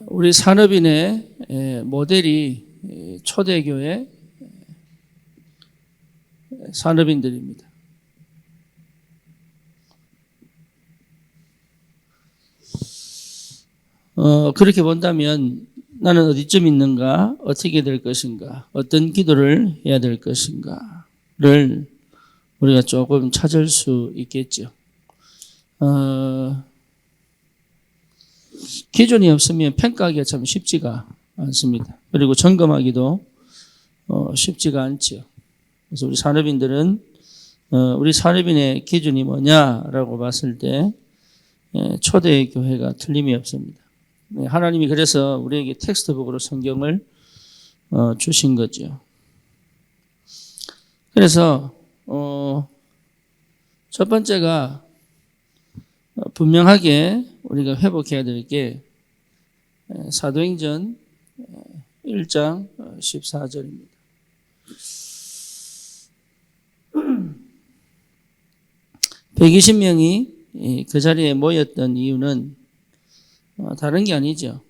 우리 산업인의 모델이 초대교회 산업인들입니다. 그렇게 본다면 나는 어디쯤 있는가, 어떻게 될 것인가, 어떤 기도를 해야 될 것인가를 우리가 조금 찾을 수 있겠죠. 기준이 없으면 평가하기가 참 쉽지가 않습니다. 그리고 점검하기도 쉽지가 않죠. 그래서 우리 산업인들은 우리 산업인의 기준이 뭐냐라고 봤을 때 초대 교회가 틀림이 없습니다. 하나님이 그래서 우리에게 텍스트북으로 성경을 주신 거죠. 그래서 첫 번째가 분명하게 우리가 회복해야 될 게 사도행전 1장 14절입니다. (120명이) 그 자리에 모였던 이유는 다른 게 아니죠.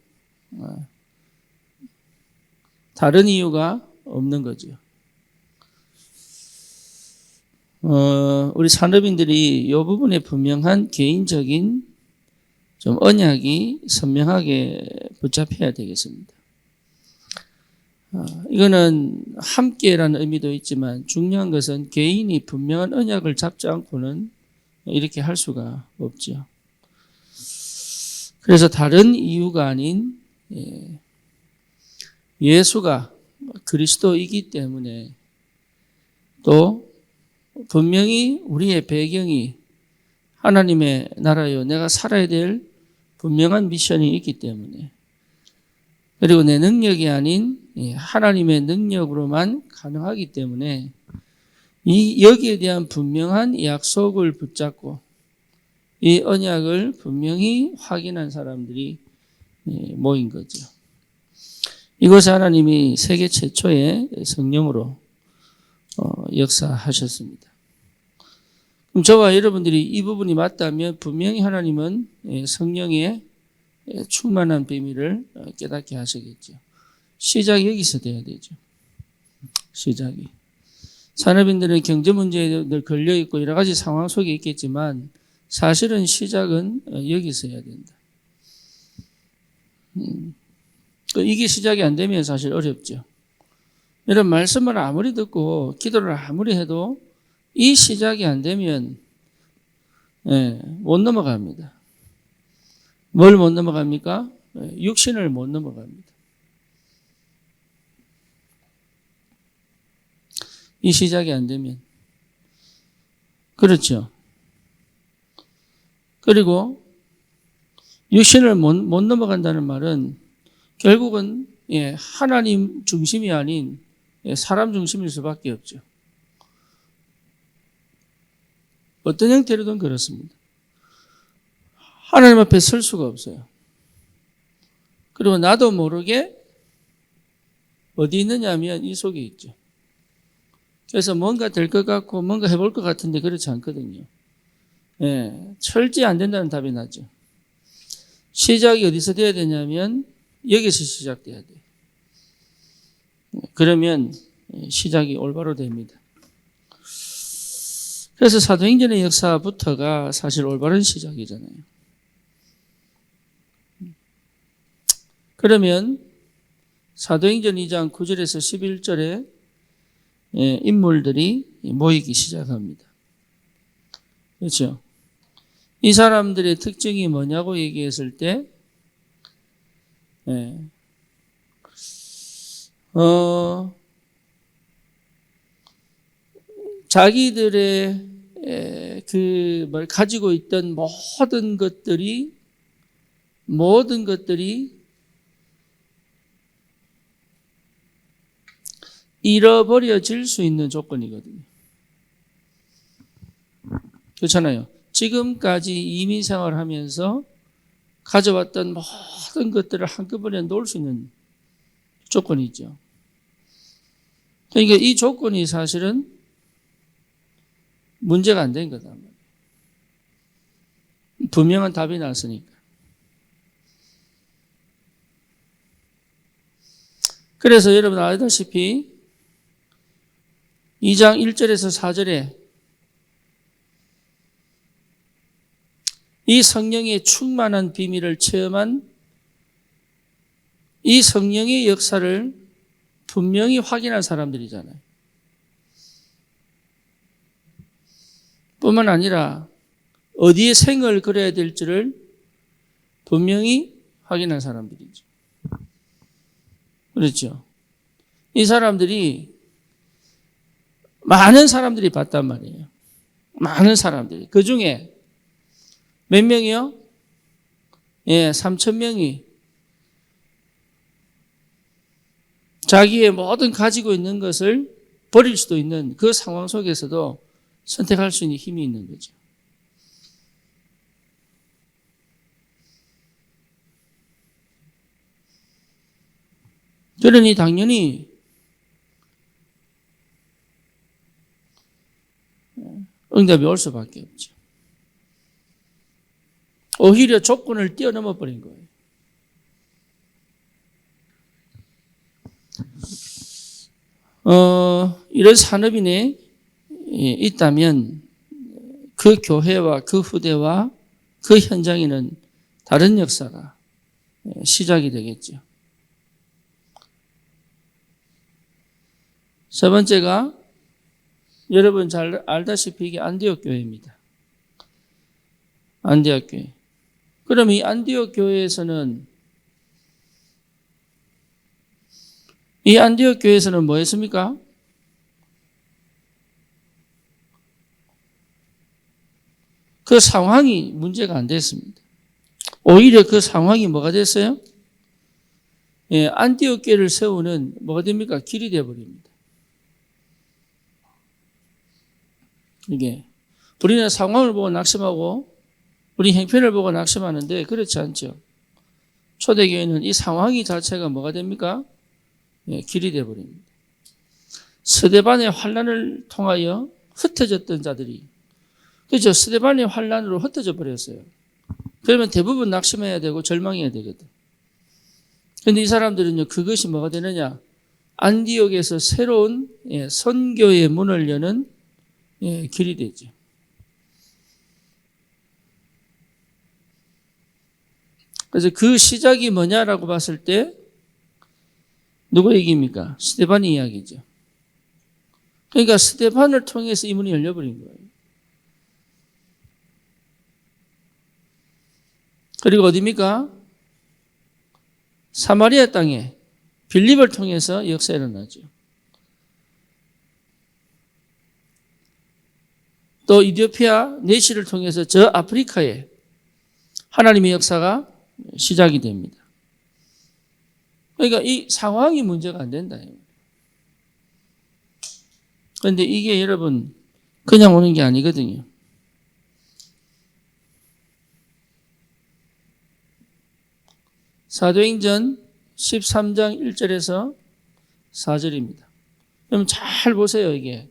다른 이유가 없는 거죠. 우리 산업인들이 이 부분에 분명한 개인적인 좀 언약이 선명하게 붙잡혀야 되겠습니다. 이거는 함께라는 의미도 있지만 중요한 것은 개인이 분명한 언약을 잡지 않고는 이렇게 할 수가 없죠. 그래서 다른 이유가 아닌 예수가 그리스도이기 때문에 또 분명히 우리의 배경이 하나님의 나라요 내가 살아야 될 분명한 미션이 있기 때문에 그리고 내 능력이 아닌 하나님의 능력으로만 가능하기 때문에 여기에 대한 분명한 약속을 붙잡고 이 언약을 분명히 확인한 사람들이 모인 거죠. 이곳에 하나님이 세계 최초의 성령으로 역사하셨습니다. 그럼 저와 여러분들이 이 부분이 맞다면 분명히 하나님은 성령의 충만한 비밀을 깨닫게 하시겠죠. 시작이 여기서 돼야 되죠. 시작이. 산업인들은 경제 문제에 늘 걸려있고 여러 가지 상황 속에 있겠지만 사실은 시작은 여기서 해야 된다. 이게 시작이 안 되면 사실 어렵죠. 이런 말씀을 아무리 듣고 기도를 아무리 해도 이 시작이 안 되면 못 넘어갑니다. 뭘 못 넘어갑니까? 육신을 못 넘어갑니다. 이 시작이 안 되면. 그렇죠. 그리고 육신을 못 넘어간다는 말은 결국은 하나님 중심이 아닌 사람 중심일 수밖에 없죠. 어떤 형태로든 그렇습니다. 하나님 앞에 설 수가 없어요. 그리고 나도 모르게 어디 있느냐 하면 이 속에 있죠. 그래서 뭔가 될 것 같고 뭔가 해볼 것 같은데 그렇지 않거든요. 철저히 안 된다는 답이 나죠. 시작이 어디서 돼야 되냐면 여기서 시작돼야 돼요. 그러면 시작이 올바로 됩니다. 그래서 사도행전의 역사부터가 사실 올바른 시작이잖아요. 그러면 사도행전 2장 9절에서 11절에 인물들이 모이기 시작합니다. 그렇죠? 이 사람들의 특징이 뭐냐고 얘기했을 때 자기들의 가지고 있던 모든 것들이 잃어버려질 수 있는 조건이거든요. 그렇잖아요. 지금까지 이민 생활하면서 가져왔던 모든 것들을 한꺼번에 놓을 수 있는 조건이죠. 그러니까 이 조건이 사실은 문제가 안 된 거다. 분명한 답이 나왔으니까. 그래서 여러분 알다시피 2장 1절에서 4절에 이 성령의 충만한 비밀을 체험한 이 성령의 역사를 분명히 확인한 사람들이잖아요. 뿐만 아니라 어디에 생을 그려야 될지를 분명히 확인한 사람들이죠. 그렇죠. 이 사람들이 많은 사람들이 봤단 말이에요. 많은 사람들이. 그 중에 몇 명이요? 3,000명이 자기의 모든 가지고 있는 것을 버릴 수도 있는 그 상황 속에서도 선택할 수 있는 힘이 있는 거죠. 그러니 당연히 응답이 올 수밖에 없죠. 오히려 조건을 뛰어넘어 버린 거예요. 이런 산업인에 있다면 그 교회와 그 후대와 그 현장에는 다른 역사가 시작이 되겠죠. 세 번째가 여러분 잘 알다시피 이게 안디옥 교회입니다. 안디옥 교회. 그럼 이 안디옥 교회에서는 뭐 했습니까? 그 상황이 문제가 안 됐습니다. 오히려 그 상황이 뭐가 됐어요? 안디옥 교회를 세우는 뭐가 됩니까? 길이 되어버립니다. 이게 우리는 상황을 보고 낙심하고 우리 형편을 보고 낙심하는데 그렇지 않죠. 초대교회는 이 상황이 자체가 뭐가 됩니까? 길이 되어버립니다. 스데반의 환난을 통하여 흩어졌던 자들이 그렇죠. 스데반의 환난으로 흩어져 버렸어요. 그러면 대부분 낙심해야 되고 절망해야 되거든. 그런데 이 사람들은요, 그것이 뭐가 되느냐? 안디옥에서 새로운 선교의 문을 여는 길이 되죠. 그래서 그 시작이 뭐냐라고 봤을 때 누구 얘기입니까? 스데반 이야기죠. 그러니까 스데반을 통해서 이 문이 열려버린 거예요. 그리고 어디입니까? 사마리아 땅에 빌립을 통해서 역사가 일어나죠. 또 이디오피아 내시를 통해서 저 아프리카에 하나님의 역사가 시작이 됩니다. 그러니까 이 상황이 문제가 안 된다. 그런데 이게 여러분 그냥 오는 게 아니거든요. 사도행전 13장 1절에서 4절입니다. 그럼 잘 보세요, 이게.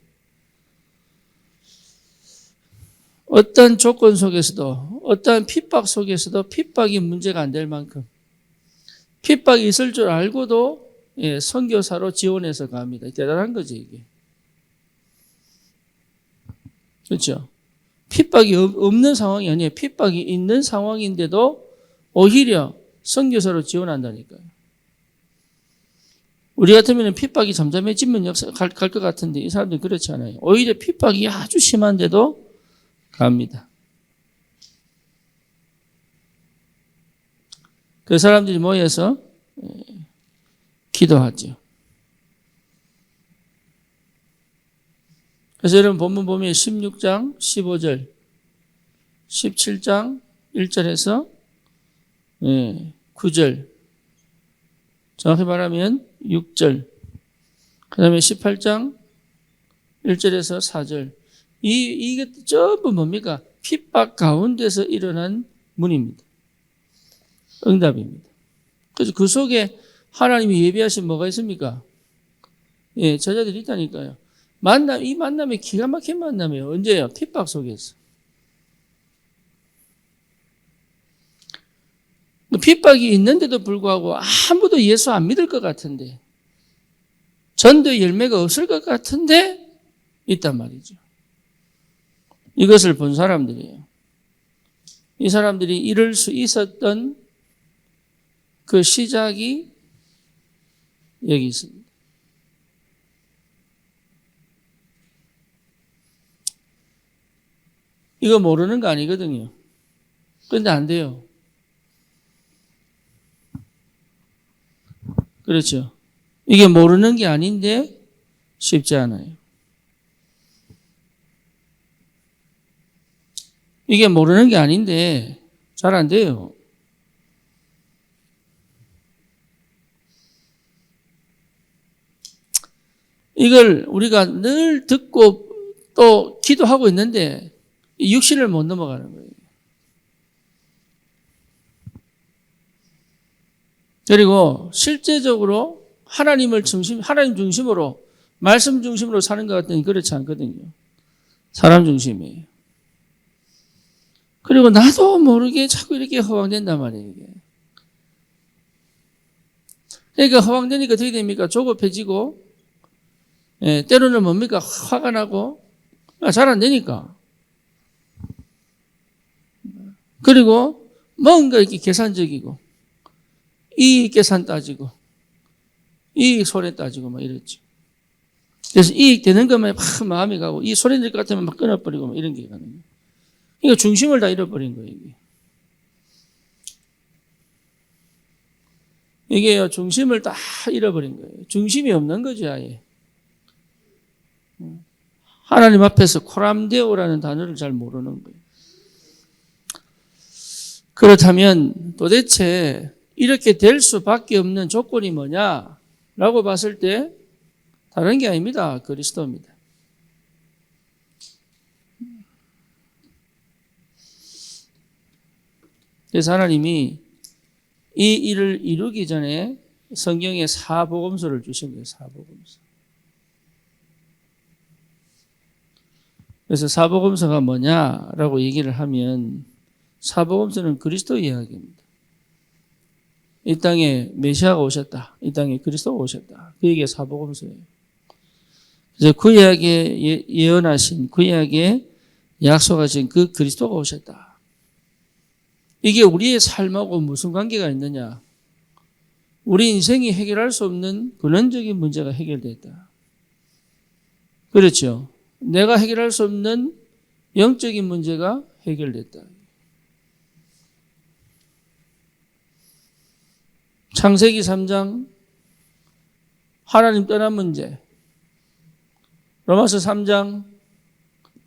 어떤 조건 속에서도, 어떤 핍박 속에서도 핍박이 문제가 안 될 만큼 핍박이 있을 줄 알고도 선교사로 지원해서 갑니다. 대단한 거죠, 이게. 그렇죠? 핍박이 없는 상황이 아니에요. 핍박이 있는 상황인데도 오히려 선교사로 지원한다니까요. 우리 같으면 핍박이 잠잠해지면 역사 갈 것 같은데 이 사람들은 그렇지 않아요. 오히려 핍박이 아주 심한데도 갑니다. 그 사람들이 모여서 기도하죠. 그래서 여러분 본문 보면 16장 15절, 17장 1절에서 9절, 정확히 말하면 6절, 그 다음에 18장 1절에서 4절. 이게 전부 뭡니까? 핍박 가운데서 일어난 문입니다. 응답입니다. 그래서 그 속에 하나님이 예비하신 뭐가 있습니까? 저자들이 있다니까요. 이 만남이 기가 막힌 만남이에요. 언제요? 핍박 속에서. 핍박이 있는데도 불구하고 아무도 예수 안 믿을 것 같은데 전도의 열매가 없을 것 같은데 있단 말이죠. 이것을 본 사람들이에요. 이 사람들이 이룰 수 있었던 그 시작이 여기 있습니다. 이거 모르는 거 아니거든요. 근데 안 돼요. 그렇죠. 이게 모르는 게 아닌데 쉽지 않아요. 이게 모르는 게 아닌데 잘 안 돼요. 이걸 우리가 늘 듣고 또 기도하고 있는데 이 육신을 못 넘어가는 거예요. 그리고 실제적으로 하나님 중심으로, 말씀 중심으로 사는 것 같더니 그렇지 않거든요. 사람 중심이에요. 그리고 나도 모르게 자꾸 이렇게 허황된단 말이에요, 이게. 그러니까 허황되니까 어떻게 됩니까? 조급해지고, 때로는 뭡니까? 화가 나고, 잘 안 되니까. 그리고 뭔가 이렇게 계산적이고, 이익 계산 따지고, 이익 손해 따지고 막 이랬죠. 그래서 이익 되는 것만 막 마음이 가고, 이 손해 될 것 같으면 막 끊어버리고 막 이런 게 가는 거예요. 이거 중심을 다 잃어버린 거예요, 이게. 이게요, 중심을 다 잃어버린 거예요. 중심이 없는 거죠, 아예. 하나님 앞에서 코람데오라는 단어를 잘 모르는 거예요. 그렇다면 도대체 이렇게 될 수밖에 없는 조건이 뭐냐라고 봤을 때 다른 게 아닙니다. 그리스도입니다. 그래서 하나님이 이 일을 이루기 전에 성경에 사복음서를 주신 거예요. 사복음서. 그래서 사복음서가 뭐냐라고 얘기를 하면 사복음서는 그리스도 이야기입니다. 이 땅에 메시아가 오셨다. 이 땅에 그리스도가 오셨다. 그 얘기가 사복음서예요. 그래서 그 이야기에 예언하신, 그 이야기에 약속하신 그 그리스도가 오셨다. 이게 우리의 삶하고 무슨 관계가 있느냐? 우리 인생이 해결할 수 없는 근원적인 문제가 해결됐다. 그렇죠. 내가 해결할 수 없는 영적인 문제가 해결됐다. 창세기 3장 하나님 떠난 문제, 로마서 3장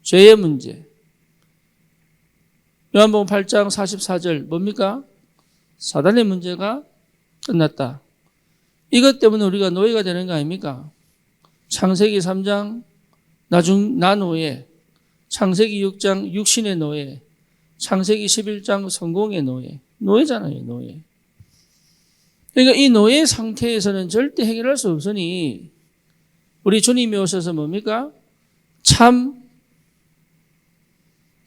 죄의 문제, 요한복음 8장 44절 뭡니까? 사단의 문제가 끝났다. 이것 때문에 우리가 노예가 되는 거 아닙니까? 창세기 3장 나 노예, 창세기 6장 육신의 노예, 창세기 11장 성공의 노예, 노예잖아요, 노예. 그러니까 이 노예 상태에서는 절대 해결할 수 없으니 우리 주님이 오셔서 뭡니까? 참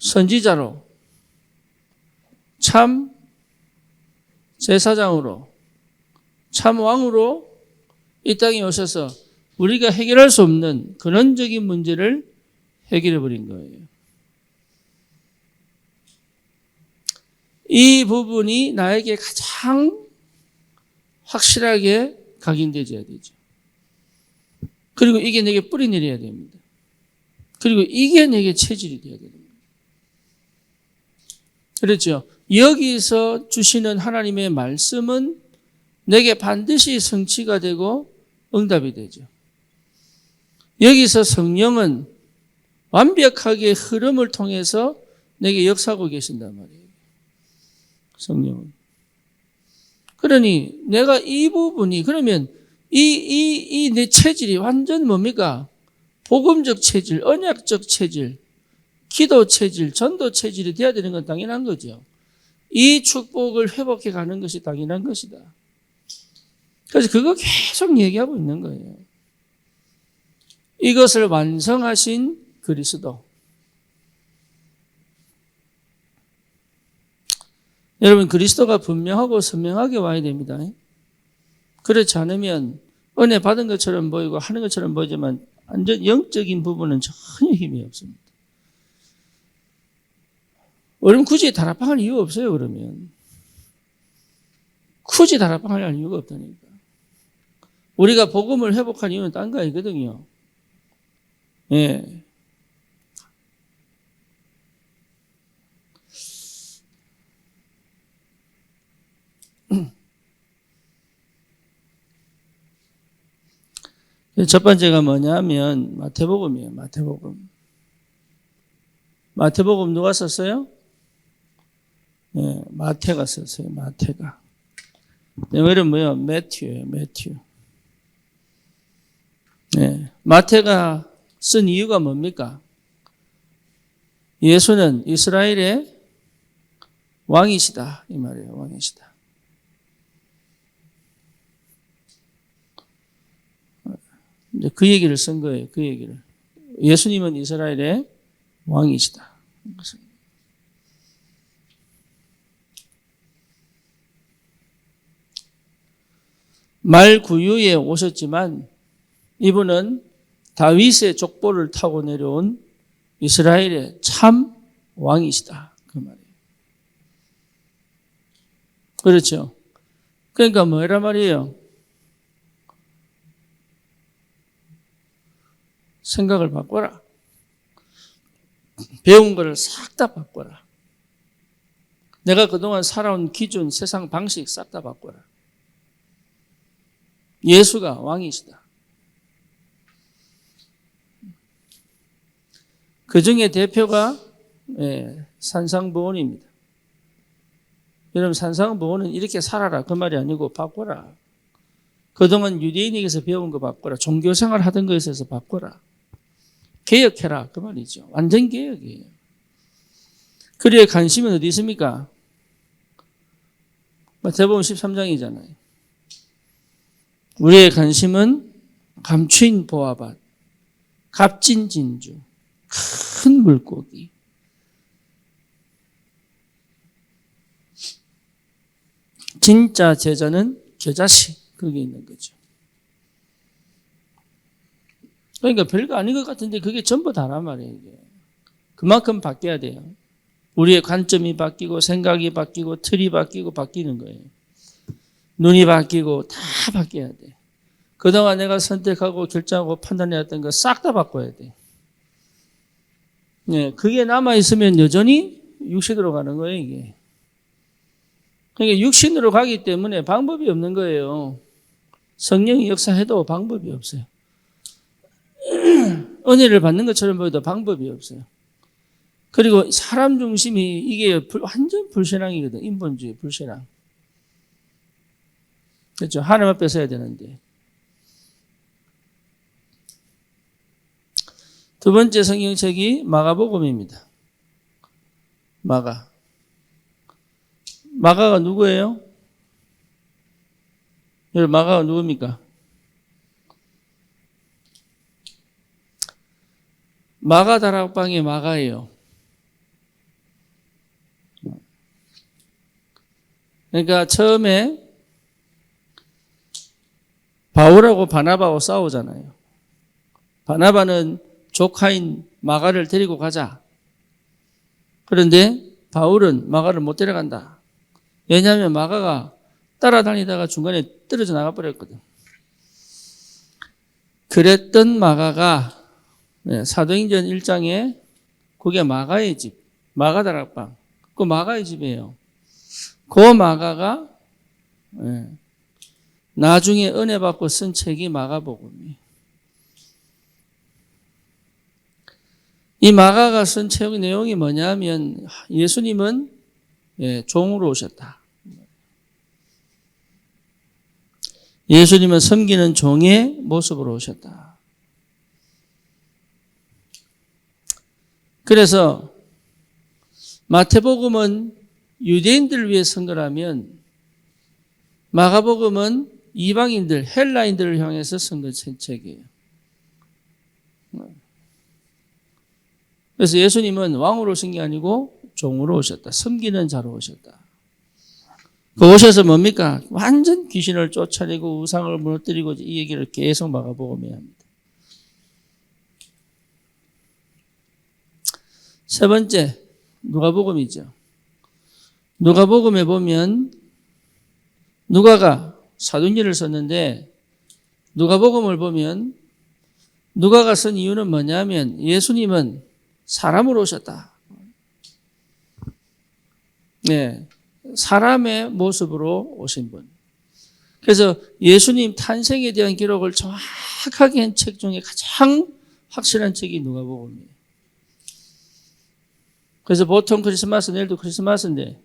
선지자로, 참 제사장으로, 참 왕으로 이 땅에 오셔서 우리가 해결할 수 없는 근원적인 문제를 해결해 버린 거예요. 이 부분이 나에게 가장 확실하게 각인되어야 되죠. 그리고 이게 내게 뿌리 내려야 됩니다. 그리고 이게 내게 체질이 되어야 됩니다. 그렇죠. 여기서 주시는 하나님의 말씀은 내게 반드시 성취가 되고 응답이 되죠. 여기서 성령은 완벽하게 흐름을 통해서 내게 역사하고 계신단 말이에요. 성령은. 그러니 내가 이 부분이 그러면 이 내 체질이 완전 뭡니까? 복음적 체질, 언약적 체질, 기도 체질, 전도 체질이 돼야 되는 건 당연한 거죠. 이 축복을 회복해 가는 것이 당연한 것이다. 그래서 그거 계속 얘기하고 있는 거예요. 이것을 완성하신 그리스도. 여러분, 그리스도가 분명하고 선명하게 와야 됩니다. 그렇지 않으면 은혜 받은 것처럼 보이고 하는 것처럼 보이지만 완전 영적인 부분은 전혀 힘이 없습니다. 우리는 굳이 다락방할 이유가 없어요. 그러면 굳이 다락방할 이유가 없다니까. 우리가 복음을 회복한 이유는 딴 거 아니거든요. 예. 첫 번째가 뭐냐면 마태복음이에요. 마태복음. 마태복음 누가 썼어요? 네, 마태가 썼어요. 마태가. 영어는 뭐예요? 매튜예요. 매튜. 네, 마태가 쓴 이유가 뭡니까? 예수는 이스라엘의 왕이시다. 이 말이에요. 왕이시다. 이제 그 얘기를 쓴 거예요. 그 얘기를. 예수님은 이스라엘의 왕이시다. 말 구유에 오셨지만 이분은 다윗의 족보를 타고 내려온 이스라엘의 참 왕이시다. 그 말이에요. 그렇죠. 그러니까 뭐라 말이에요? 생각을 바꿔라. 배운 거를 싹 다 바꿔라. 내가 그동안 살아온 기준, 세상 방식 싹 다 바꿔라. 예수가 왕이시다. 그 중에 대표가 산상보훈입니다. 여러분 산상보훈은 이렇게 살아라 그 말이 아니고 바꿔라. 그동안 유대인에게서 배운 거 바꿔라. 종교생활 하던 거에 있어서 바꿔라. 개혁해라 그 말이죠. 완전 개혁이에요. 그리의 관심은 어디 있습니까? 마태복음 13장이잖아요. 우리의 관심은 감추인 보화밭, 값진 진주, 큰 물고기. 진짜 제자는 겨자씨 거기에 있는 거죠. 그러니까 별거 아닌 것 같은데 그게 전부 다란 말이에요. 이게. 그만큼 바뀌어야 돼요. 우리의 관점이 바뀌고 생각이 바뀌고 틀이 바뀌고 바뀌는 거예요. 눈이 바뀌고 다 바뀌어야 돼. 그동안 내가 선택하고 결정하고 판단해왔던 거 싹 다 바꿔야 돼. 네, 그게 남아있으면 여전히 육신으로 가는 거예요, 이게. 그러니까 육신으로 가기 때문에 방법이 없는 거예요. 성령이 역사해도 방법이 없어요. 은혜를 받는 것처럼 보여도 방법이 없어요. 그리고 사람 중심이 이게 완전 불신앙이거든. 인본주의, 불신앙. 그렇죠. 하나님 앞에 서야 되는데. 두 번째 성경책이 마가복음입니다. 마가가 누구예요? 여러분 마가가 누굽니까? 마가 다락방의 마가예요. 그러니까 처음에 바울하고 바나바하고 싸우잖아요. 바나바는 조카인 마가를 데리고 가자. 그런데 바울은 마가를 못 데려간다. 왜냐하면 마가가 따라다니다가 중간에 떨어져 나가버렸거든. 그랬던 마가가 사도행전 1장에 그게 마가의 집, 마가 다락방. 그 마가의 집이에요. 그 마가가 나중에 은혜 받고 쓴 책이 마가복음이에요. 이 마가가 쓴 책의 내용이 뭐냐면 예수님은 종으로 오셨다. 예수님은 섬기는 종의 모습으로 오셨다. 그래서 마태복음은 유대인들을 위해 쓴 거라면 마가복음은 이방인들, 헬라인들을 향해서 쓴 책이에요. 그래서 예수님은 왕으로 오신 게 아니고 종으로 오셨다. 섬기는 자로 오셨다. 그 오셔서 뭡니까? 완전 귀신을 쫓아내고 우상을 무너뜨리고 이 얘기를 계속 마가복음에 합니다. 세 번째, 누가복음이죠. 누가복음에 보면 누가가 사도행전을 썼는데 누가복음을 보면 누가가 쓴 이유는 뭐냐면 예수님은 사람으로 오셨다. 네, 사람의 모습으로 오신 분. 그래서 예수님 탄생에 대한 기록을 정확하게 한 책 중에 가장 확실한 책이 누가복음이에요. 그래서 보통 크리스마스, 내일도 크리스마스인데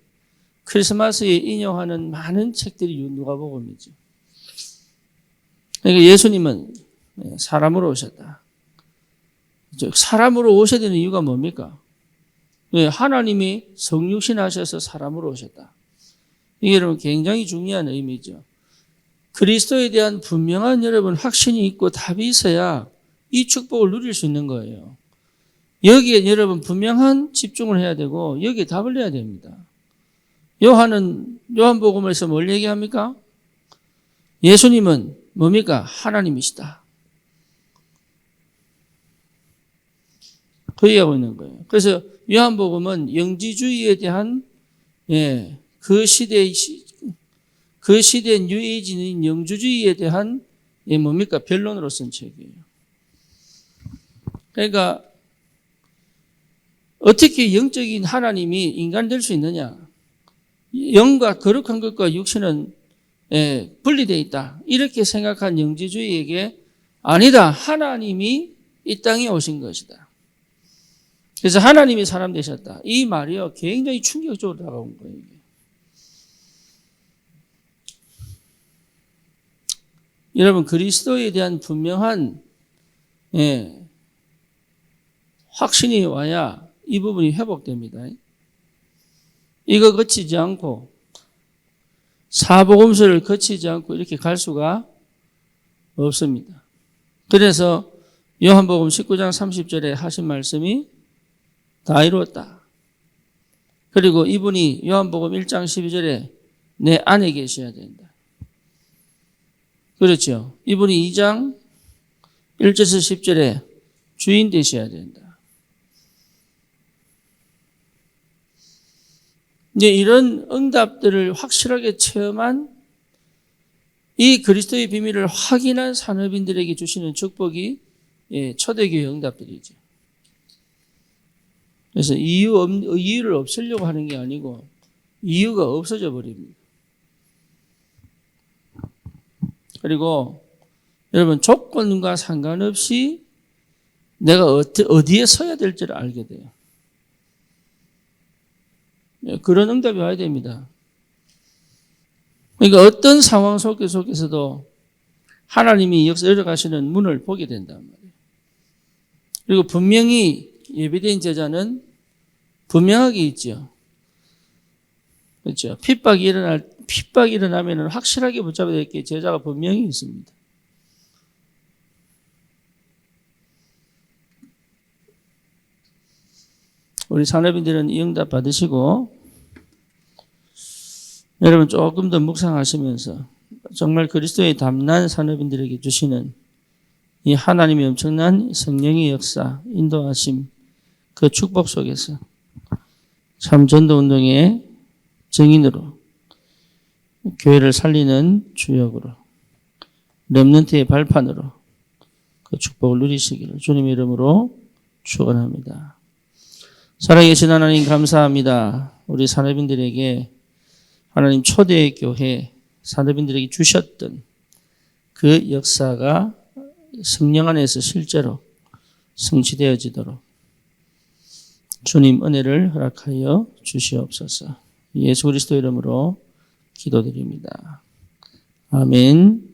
크리스마스에 인용하는 많은 책들이 누가복음이죠. 그러니까 예수님은 사람으로 오셨다. 사람으로 오셔야 되는 이유가 뭡니까? 하나님이 성육신하셔서 사람으로 오셨다. 이게 여러분 굉장히 중요한 의미죠. 그리스도에 대한 분명한 여러분 확신이 있고 답이 있어야 이 축복을 누릴 수 있는 거예요. 여기에 여러분 분명한 집중을 해야 되고 여기에 답을 내야 됩니다. 요한복음에서 뭘 얘기합니까? 예수님은 뭡니까? 하나님이시다. 그 얘기하고 있는 거예요. 그래서 요한복음은 영지주의에 대한 그 시대의 뉴에이지인 영주주의에 대한 뭡니까? 변론으로 쓴 책이에요. 그러니까 어떻게 영적인 하나님이 인간 될 수 있느냐? 영과 거룩한 것과 육신은 분리되어 있다. 이렇게 생각한 영지주의에게 아니다. 하나님이 이 땅에 오신 것이다. 그래서 하나님이 사람 되셨다. 이 말이요. 굉장히 충격적으로 다가온 거예요. 여러분 그리스도에 대한 분명한 확신이 와야 이 부분이 회복됩니다. 이거 거치지 않고 사복음서를 거치지 않고 이렇게 갈 수가 없습니다. 그래서 요한복음 19장 30절에 하신 말씀이 다 이루었다. 그리고 이분이 요한복음 1장 12절에 내 안에 계셔야 된다. 그렇죠. 이분이 2장 1절에서 10절에 주인 되셔야 된다. 이제 이런 응답들을 확실하게 체험한 이 그리스도의 비밀을 확인한 산업인들에게 주시는 축복이 초대교회 응답들이죠. 그래서 이유를 없애려고 하는 게 아니고 이유가 없어져 버립니다. 그리고 여러분 조건과 상관없이 내가 어디에 서야 될지를 알게 돼요. 그런 응답이 와야 됩니다. 그러니까 어떤 상황 속에서도 하나님이 열어가시는 문을 보게 된단 말이에요. 그리고 분명히 예비된 제자는 분명하게 있죠. 그렇죠. 핍박이 일어나면 확실하게 붙잡아야 될 게 제자가 분명히 있습니다. 우리 산업인들은 이 응답 받으시고 여러분 조금 더 묵상하시면서 정말 그리스도의 담난 산업인들에게 주시는 이 하나님의 엄청난 성령의 역사, 인도하심, 그 축복 속에서 참 전도운동의 증인으로 교회를 살리는 주역으로 렘넌트의 발판으로 그 축복을 누리시기를 주님의 이름으로 축원합니다. 살아계신 하나님 감사합니다. 우리 산업인들에게 하나님 초대 교회 산업인들에게 주셨던 그 역사가 성령 안에서 실제로 성취되어지도록 주님 은혜를 허락하여 주시옵소서. 예수 그리스도 이름으로 기도드립니다. 아멘.